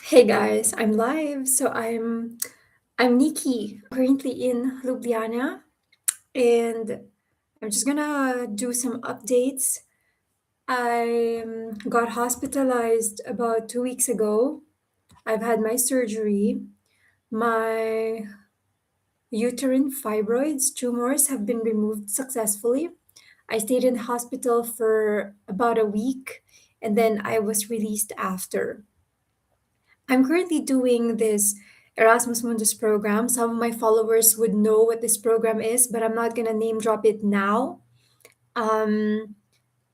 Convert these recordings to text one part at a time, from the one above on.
Hey guys, I'm live. I'm Nikki, currently in Ljubljana, and I'm just gonna do some updates. I got hospitalized about 2 weeks ago. I've had my surgery. My uterine fibroids tumors have been removed successfully. I stayed in the hospital for about a week, and then I was released after. I'm currently doing this Erasmus Mundus program. Some of my followers would know what this program is, but I'm not going to name drop it now. Um,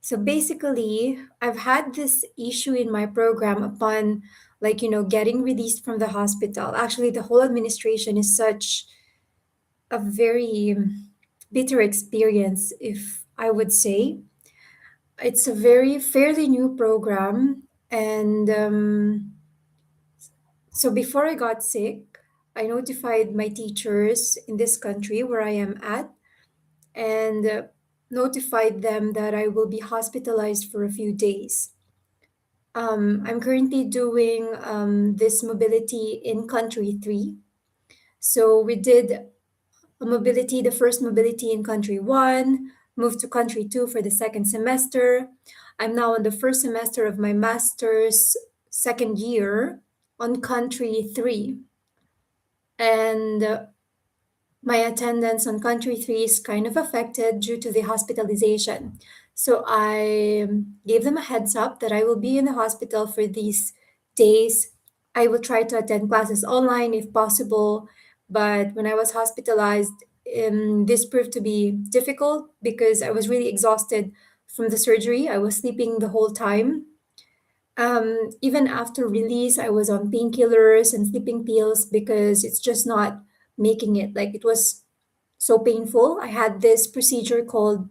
so basically, I've had this issue in my program upon, getting released from the hospital. Actually, the whole administration is such a very bitter experience, if I would say. It's a very fairly new program, and so before I got sick, I notified my teachers in this country where I am at and notified them that I will be hospitalized for a few days. I'm currently doing this mobility in country three. So we did the first mobility in country one, moved to country two for the second semester. I'm now on the first semester of my master's second year on country three. And my attendance on country three is kind of affected due to the hospitalization. So I gave them a heads up that I will be in the hospital for these days. I will try to attend classes online if possible. But when I was hospitalized, this proved to be difficult because I was really exhausted from the surgery. I was sleeping the whole time. Even after release, I was on painkillers and sleeping pills because it's just not making it. Like it was so painful. I had this procedure called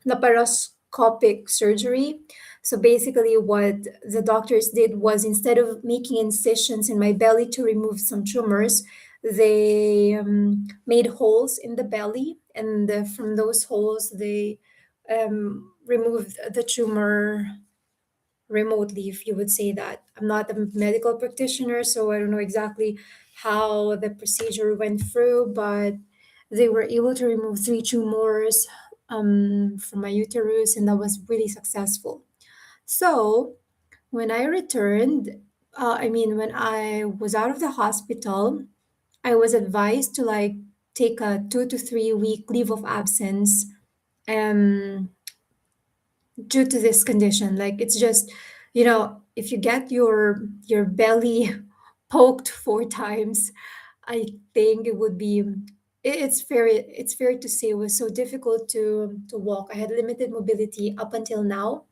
laparoscopic surgery. So basically, what the doctors did was instead of making incisions in my belly to remove some tumors, they made holes in the belly, and from those holes, they removed the tumor remotely, if you would say that. I'm not a medical practitioner, so I don't know exactly how the procedure went through, but they were able to remove three tumors from my uterus, and that was really successful. So when I returned, when I was out of the hospital, I was advised to take a 2 to 3 week leave of absence. Um, Due to this condition, like it's just, if you get your belly poked 4 times, I think it would be it's fair to say it was so difficult to walk. I had limited mobility up until now.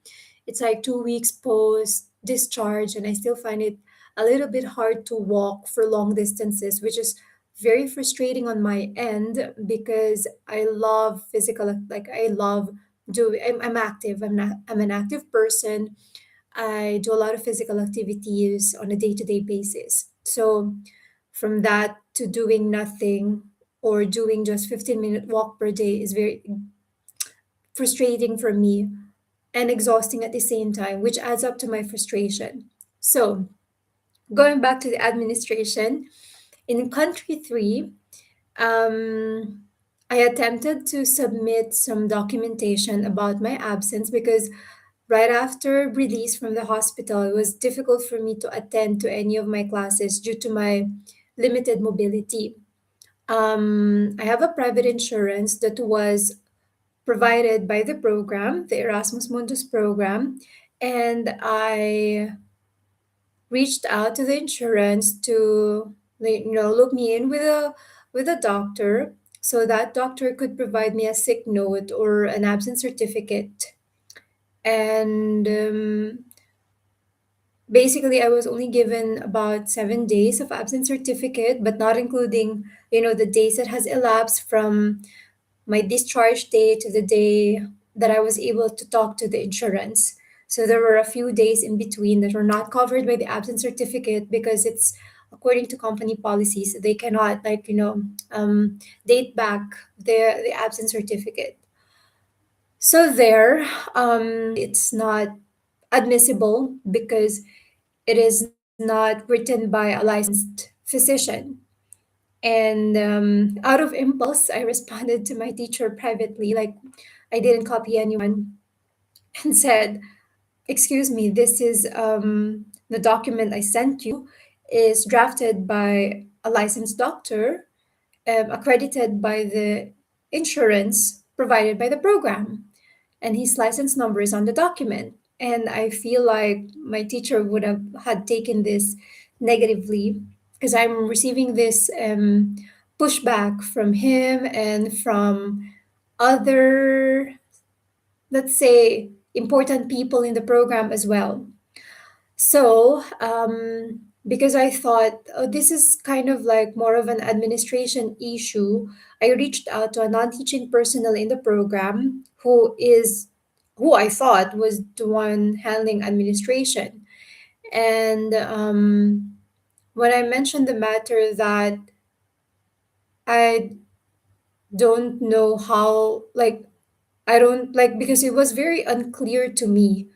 It's like 2 weeks post discharge, and I still find it a little bit hard to walk for long distances, which is very frustrating on my end because I love I love I'm active. I'm an active person. I do a lot of physical activities on a day-to-day basis. So from that to doing nothing or doing just 15-minute walk per day is very frustrating for me and exhausting at the same time, which adds up to my frustration. So going back to the administration, in country three, um, I attempted to submit some documentation about my absence because right after release from the hospital, it was difficult for me to attend to any of my classes due to my limited mobility. I have a private insurance that was provided by the program, the Erasmus Mundus program, and I reached out to the insurance to look me in with a doctor so that doctor could provide me a sick note or an absence certificate. And basically, I was only given about 7 days of absence certificate, but not including the days that has elapsed from my discharge day to the day that I was able to talk to the insurance. So there were a few days in between that were not covered by the absence certificate because it's according to company policies. They cannot date back the absence certificate. So there, it's not admissible because it is not written by a licensed physician. And out of impulse, I responded to my teacher privately, like I didn't copy anyone, and said, "Excuse me, this is the document I sent you is drafted by a licensed doctor, accredited by the insurance provided by the program, and his license number is on the document." And I feel like my teacher would have had taken this negatively because I'm receiving this pushback from him and from other, let's say, important people in the program as well. So, because I thought, oh, this is kind of like more of an administration issue, I reached out to a non-teaching personnel in the program who I thought was the one handling administration. And when I mentioned the matter that I don't know how, like, I don't like because it was very unclear to me.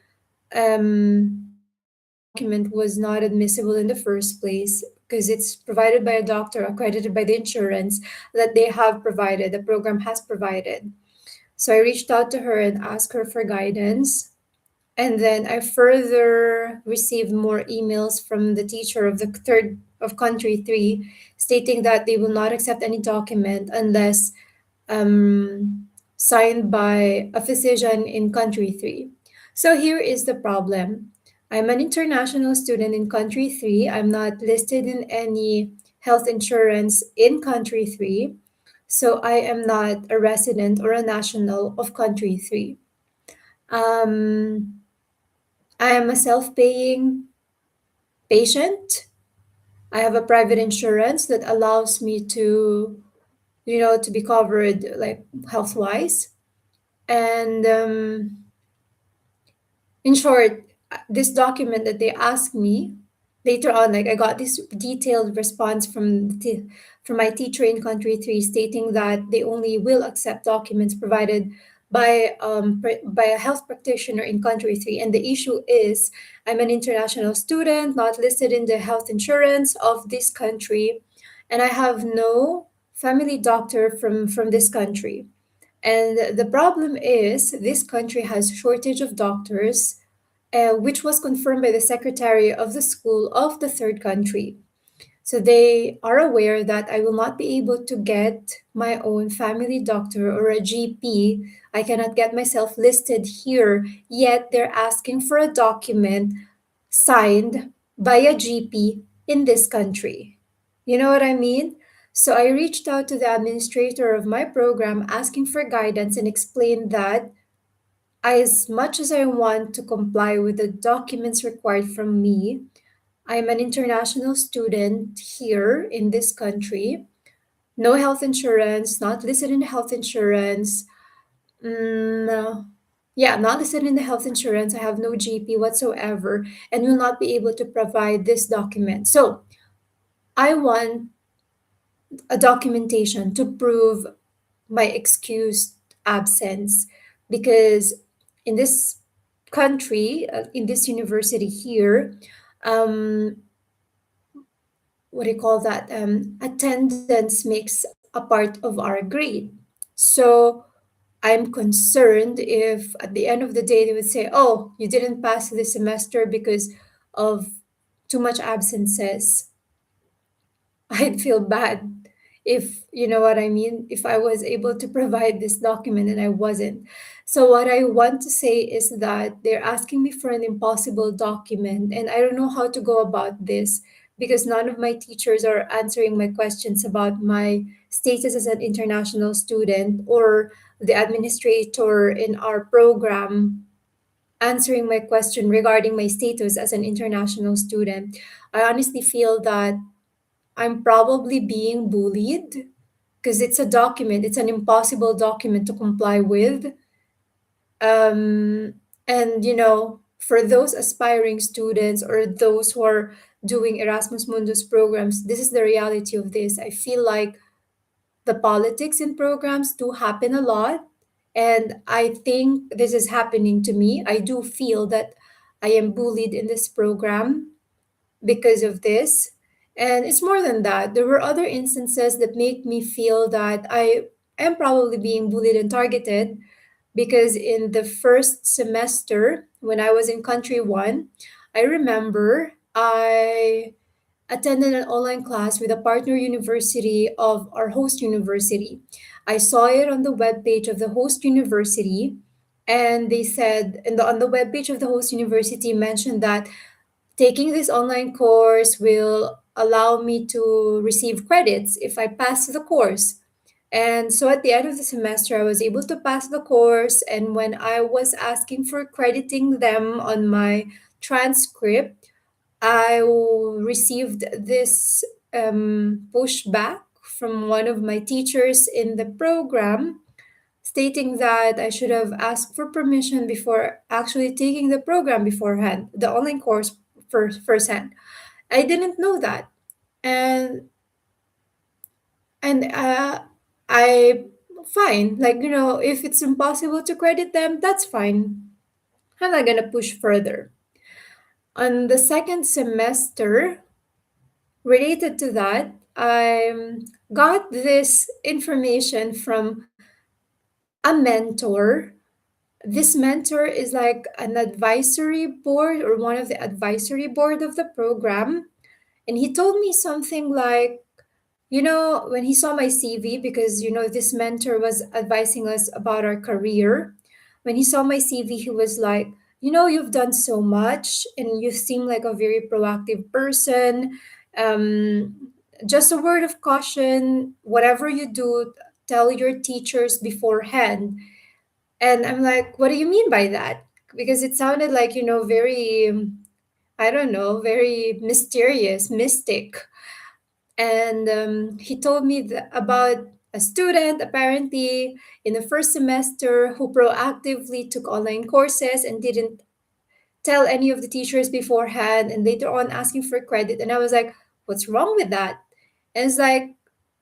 Document was not admissible in the first place because it's provided by a doctor accredited by the insurance that they have provided, the program has provided. So I reached out to her and asked her for guidance. And then I further received more emails from the teacher of the third of country three stating that they will not accept any document unless um, signed by a physician in country three. So here is the problem. I'm an international student in country three. I'm not listed in any health insurance in country three. So I am not a resident or a national of country three. Um, I am a self paying patient. I have a private insurance that allows me to, to be covered like health wise. And in short, this document that they asked me later on, like I got this detailed response from my teacher in country three, stating that they only will accept documents provided by a health practitioner in country three. And the issue is, I'm an international student, not listed in the health insurance of this country, and I have no family doctor from this country. And the problem is, this country has shortage of doctors, which was confirmed by the secretary of the school of the third country. So they are aware that I will not be able to get my own family doctor or a GP. I cannot get myself listed here, yet they're asking for a document signed by a GP in this country. You know what I mean? So I reached out to the administrator of my program asking for guidance and explained that as much as I want to comply with the documents required from me, I'm an international student here in this country. No health insurance, not listed in the health insurance. No. Yeah, not listed in the health insurance. I have no GP whatsoever and will not be able to provide this document. So I want a documentation to prove my excused absence because in this country, in this university here, um, what do you call that? Attendance makes a part of our grade. So I'm concerned if at the end of the day they would say, oh, you didn't pass this semester because of too much absences. I'd feel bad if, you know what I mean, if I was able to provide this document and I wasn't. So, what I want to say is that they're asking me for an impossible document, and I don't know how to go about this because none of my teachers are answering my questions about my status as an international student or the administrator in our program answering my question regarding my status as an international student. I honestly feel that I'm probably being bullied because it's a document, it's an impossible document to comply with. Um, and, for those aspiring students or those who are doing Erasmus Mundus programs, this is the reality of this. I feel like the politics in programs do happen a lot. And I think this is happening to me. I do feel that I am bullied in this program because of this. And it's more than that. There were other instances that make me feel that I am probably being bullied and targeted, because in the first semester, when I was in country one, I remember I attended an online class with a partner university of our host university. I saw it on the webpage of the host university, and they said, on the webpage of the host university mentioned that taking this online course will allow me to receive credits if I pass the course. And so at the end of the semester, I was able to pass the course. And when I was asking for crediting them on my transcript, I received this pushback from one of my teachers in the program, stating that I should have asked for permission before actually taking the program beforehand, the online course firsthand. I didn't know that. And and I fine, like, if it's impossible to credit them, that's fine. I'm not gonna push further. On the second semester, related to that, I got this information from a mentor. This mentor is like an advisory board, or one of the advisory board of the program. And he told me something like, when he saw my CV, because, this mentor was advising us about our career. When he saw my CV, he was like, you've done so much and you seem like a very proactive person. Just a word of caution, whatever you do, tell your teachers beforehand. And I'm like, what do you mean by that? Because it sounded like, very, I don't know, very mysterious, mystic. And he told me about a student, apparently, in the first semester, who proactively took online courses and didn't tell any of the teachers beforehand, and later on asking for credit. And I was like, what's wrong with that? And it's like,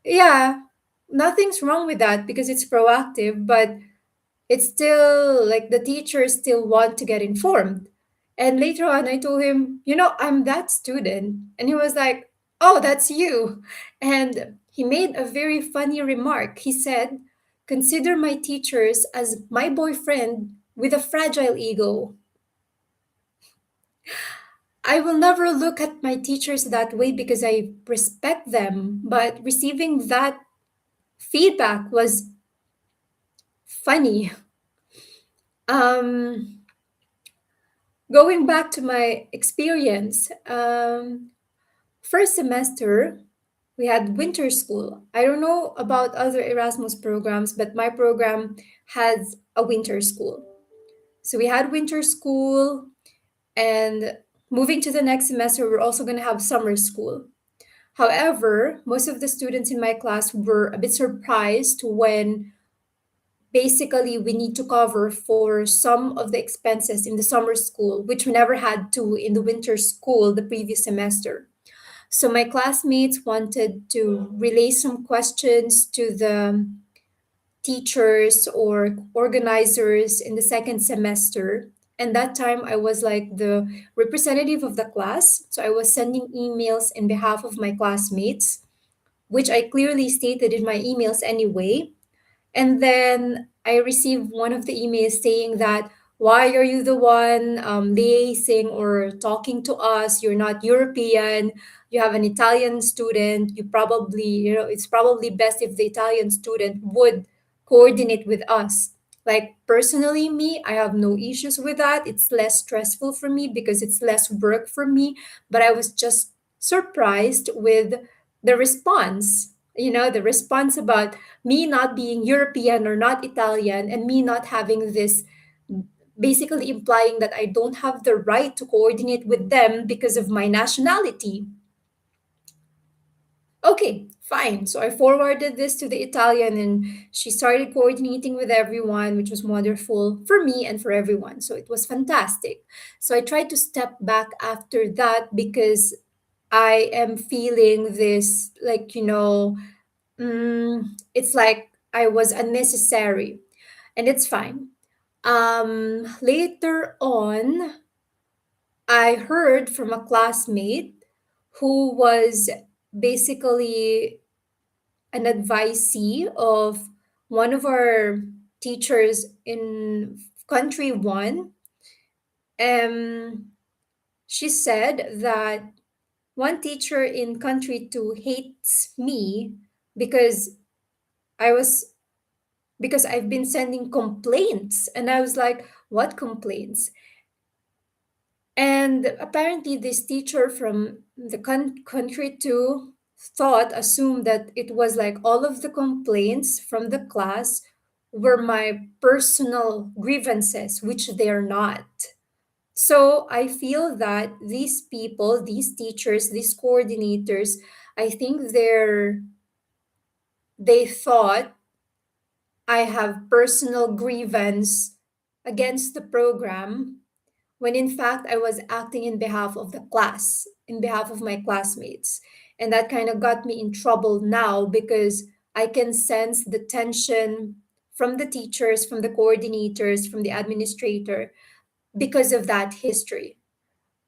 yeah, nothing's wrong with that because it's proactive, but it's still like the teachers still want to get informed. And later on, I told him, I'm that student. And he was like, oh, that's you. And he made a very funny remark. He said, consider my teachers as my boyfriend with a fragile ego. I will never look at my teachers that way because I respect them. But receiving that feedback was funny. Um, Going back to my experience, first semester, we had winter school. I don't know about other Erasmus programs, but my program has a winter school. So we had winter school, and moving to the next semester, we're also going to have summer school. However, most of the students in my class were a bit surprised when basically we need to cover for some of the expenses in the summer school, which we never had to in the winter school the previous semester. So my classmates wanted to relay some questions to the teachers or organizers in the second semester. And that time I was like the representative of the class. So I was sending emails in behalf of my classmates, which I clearly stated in my emails anyway. And then I received one of the emails saying that, why are you the one liaising or talking to us? You're not European. You have an Italian student. You probably, it's probably best if the Italian student would coordinate with us. Like personally, me, I have no issues with that. It's less stressful for me because it's less work for me. But I was just surprised with the response, the response about me not being European or not Italian, and me not having this, basically implying that I don't have the right to coordinate with them because of my nationality. Okay, fine. So I forwarded this to the Italian, and she started coordinating with everyone, which was wonderful for me and for everyone. So it was fantastic. So I tried to step back after that because I am feeling this, like, it's like I was unnecessary, and it's fine. Later on, I heard from a classmate. who was basically an advisee of one of our teachers in country one. Um, she said that one teacher in country two hates me because I was because I've been sending complaints. And I was like, what complaints? And apparently, this teacher from the country too assumed that it was like all of the complaints from the class were my personal grievances, which they're not. So I feel that these people, these teachers, these coordinators, I think they thought I have personal grievance against the program when in fact I was acting in behalf of the class, in behalf of my classmates. And that kind of got me in trouble now because I can sense the tension from the teachers, from the coordinators, from the administrator because of that history.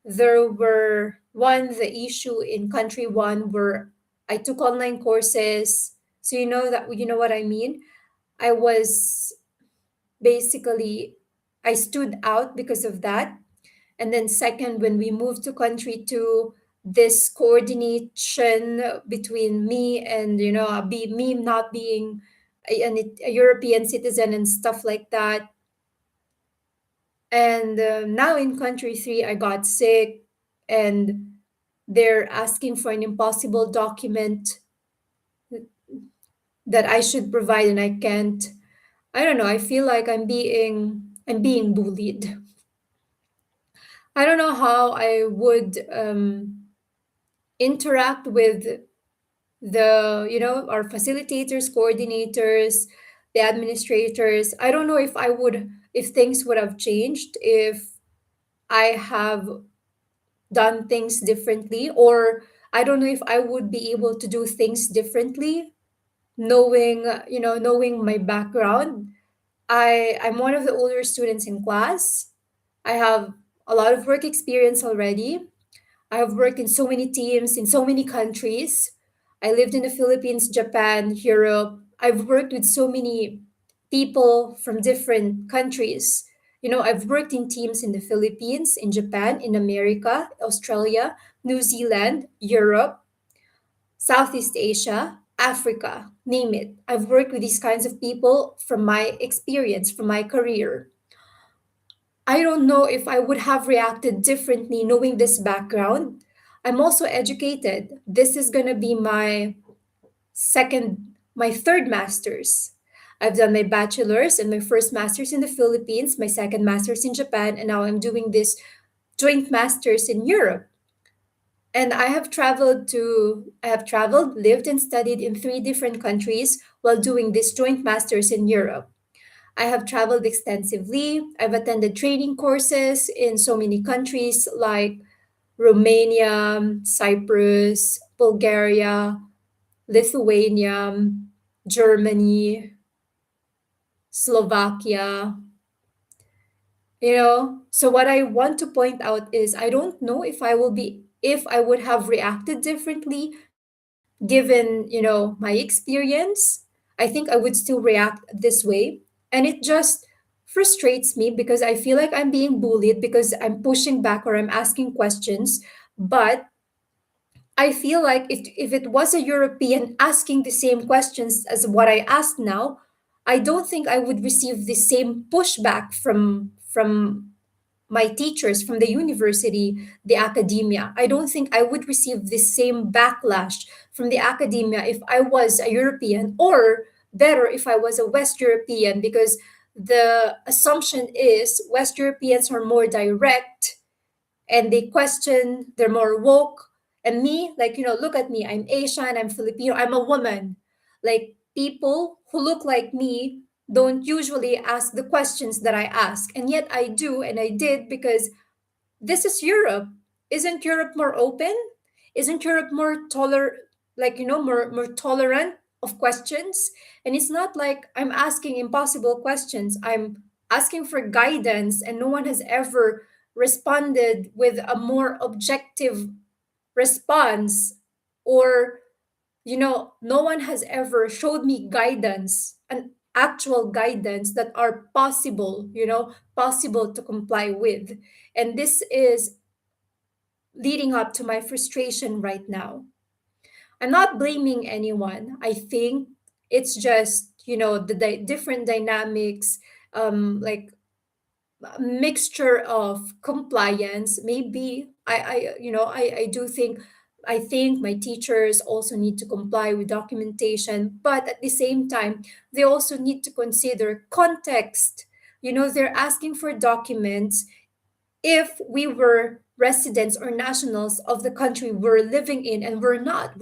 There were the issue in country one where I took online courses. So you know what I mean? I was basically I stood out because of that. And then second, when we moved to country two, this coordination between me and me not being a European citizen and stuff like that. And now in country three, I got sick, and they're asking for an impossible document that I should provide, and I can't. I don't know. I feel like I'm being bullied. I don't know how I would interact with our facilitators, coordinators, the administrators. I don't know if things would have changed if I have done things differently, or I don't know if I would be able to do things differently, knowing my background. I'm one of the older students in class. I have a lot of work experience already. I have worked in so many teams in so many countries. I lived in the Philippines, Japan, Europe. I've worked with so many people from different countries. I've worked in teams in the Philippines, in Japan, in America, Australia, New Zealand, Europe, Southeast Asia, Africa, name it. I've worked with these kinds of people from my experience, from my career. I don't know if I would have reacted differently knowing this background. I'm also educated. This is going to be my third master's. I've done my bachelor's and my first master's in the Philippines, my second master's in Japan, and now I'm doing this joint master's in Europe. And I have traveled, lived, and studied in three different countries while doing this joint master's in Europe. I have traveled extensively. I've attended training courses in so many countries like Romania, Cyprus, Bulgaria, Lithuania, Germany, Slovakia. So what I want to point out is I don't know if I would have reacted differently given my experience. I think I would still react this way, and it just frustrates me because I feel like I'm being bullied because I'm pushing back or I'm asking questions. But I feel like if it was a European asking the same questions as what I asked now, I don't think I would receive the same pushback from my teachers from the university, the academia. I don't think I would receive the same backlash from the academia if I was a European, or better, if I was a West European, because the assumption is West Europeans are more direct and they question, they're more woke. And me, like, look at me, I'm Asian, I'm Filipino, I'm a woman. Like, people who look like me don't usually ask the questions that I ask. And yet I do, and I did because this is Europe. Isn't Europe more open? Isn't Europe more more tolerant of questions? And it's not like I'm asking impossible questions. I'm asking for guidance, and no one has ever responded with a more objective response, or no one has ever showed me guidance, an actual guidance that are possible to comply with. And this is leading up to my frustration right now. I'm not blaming anyone. I think it's just, the different dynamics, like a mixture of compliance. Maybe I do think, I think my teachers also need to comply with documentation, but at the same time, they also need to consider context. They're asking for documents if we were residents or nationals of the country we're living in, and we're not.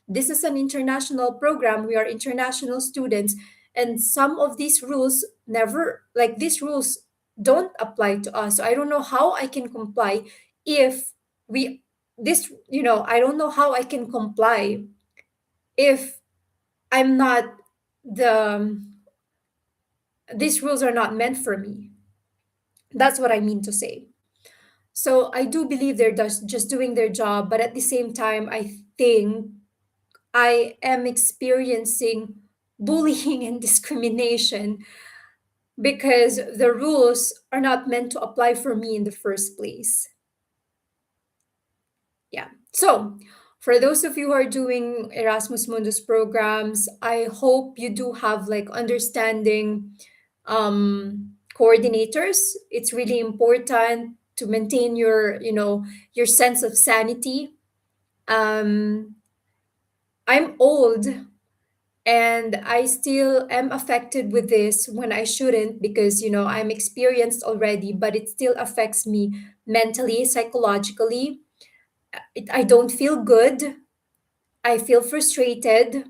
This is an international program, we are international students, and some of these rules never, like, these rules don't apply to us. So I don't know how I can comply if we this I don't know how I can comply if I'm not the these rules are not meant for me. That's what I mean to say. So I do believe they're just doing their job, but at the same time, I think I am experiencing bullying and discrimination because the rules are not meant to apply for me in the first place. Yeah. So, for those of you who are doing Erasmus Mundus programs, I hope you do have like understanding coordinators. It's really important to maintain your sense of sanity. Um, I'm old and I still am affected with this when I shouldn't, because I'm experienced already, but it still affects me mentally, psychologically. I don't feel good. I feel frustrated,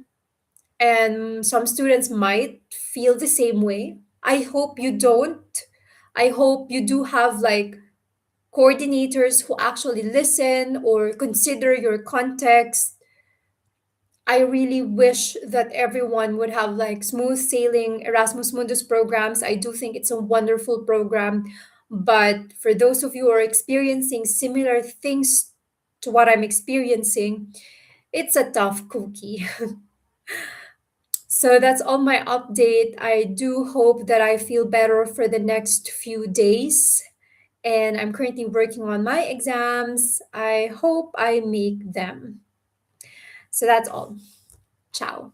and some students might feel the same way. I hope you don't. I hope you do have like coordinators who actually listen or consider your context. I really wish that everyone would have like smooth sailing Erasmus Mundus programs. I do think it's a wonderful program. But for those of you who are experiencing similar things to what I'm experiencing, it's a tough cookie. So that's all my update. I do hope that I feel better for the next few days. And I'm currently working on my exams. I hope I make them. So that's all. Ciao.